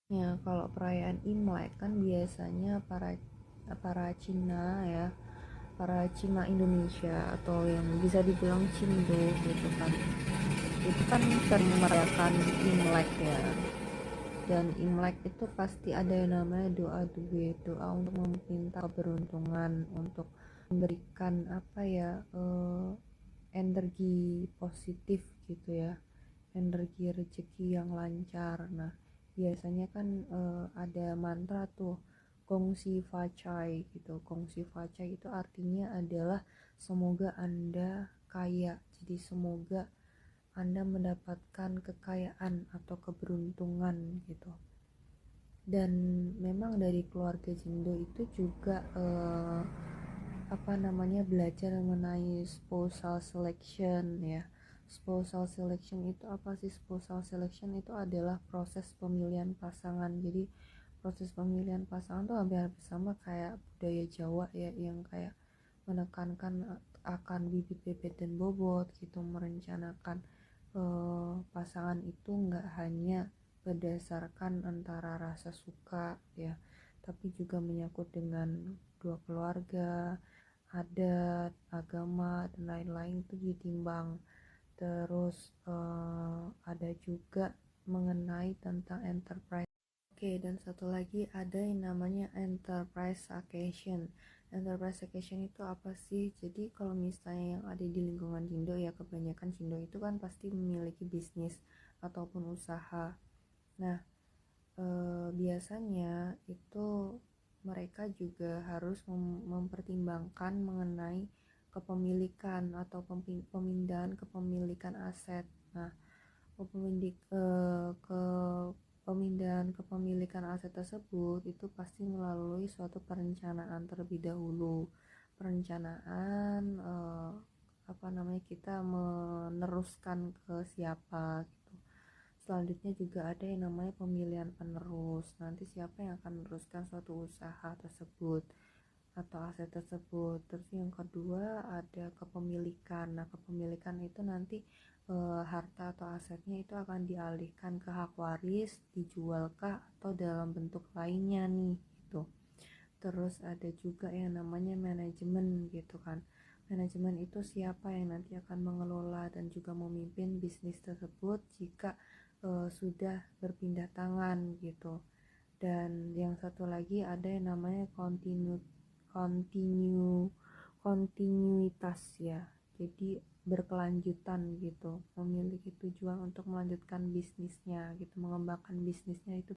Ya, kalau perayaan Imlek kan biasanya para para Cina ya, para Cina Indonesia atau yang bisa dibilang Cindo gitu kan. Itu kan sering merayakan Imlek ya. Dan Imlek itu pasti ada yang namanya doa duwe, doa untuk meminta keberuntungan, untuk memberikan apa ya, energi positif gitu ya, energi rezeki yang lancar. Nah biasanya kan ada mantra tuh Gongsi Facai gitu. Gongsi Facai itu artinya adalah semoga anda kaya, jadi semoga anda mendapatkan kekayaan atau keberuntungan gitu. Dan memang dari keluarga Jindo itu juga apa namanya, belajar mengenai spousal selection ya. Spousal selection itu apa sih? Spousal selection itu adalah proses pemilihan pasangan. Jadi proses pemilihan pasangan tuh hampir sama kayak budaya Jawa ya, yang kayak menekankan akan bibit bebet dan bobot gitu, merencanakan pasangan itu nggak hanya berdasarkan antara rasa suka ya, tapi juga menyangkut dengan dua keluarga, adat, agama dan lain-lain itu ditimbang. Terus ada juga mengenai tentang enterprise. Oke, dan satu lagi ada yang namanya enterprise vacation. Enterprise vacation itu apa sih? Jadi kalau misalnya yang ada di lingkungan Cindo ya, kebanyakan Cindo itu kan pasti memiliki bisnis ataupun usaha. Nah, biasanya itu mereka juga harus mempertimbangkan mengenai kepemilikan atau pemindahan kepemilikan aset. Nah, ke pemindahan kepemilikan aset tersebut itu pasti melalui suatu perencanaan terlebih dahulu. Perencanaan apa namanya, kita meneruskan ke siapa gitu. Selanjutnya juga ada yang namanya pemilihan penerus. Nanti siapa yang akan meneruskan suatu usaha tersebut atau aset tersebut. Terus yang kedua ada kepemilikan. Nah, kepemilikan itu nanti harta atau asetnya itu akan dialihkan ke hak waris, dijualkah atau dalam bentuk lainnya nih gitu. Terus ada juga yang namanya manajemen gitu kan. Manajemen itu siapa yang nanti akan mengelola dan juga memimpin bisnis tersebut jika sudah berpindah tangan gitu. Dan yang satu lagi ada yang namanya kontinu kontinuitas ya, jadi berkelanjutan gitu, memiliki tujuan untuk melanjutkan bisnisnya gitu, mengembangkan bisnisnya itu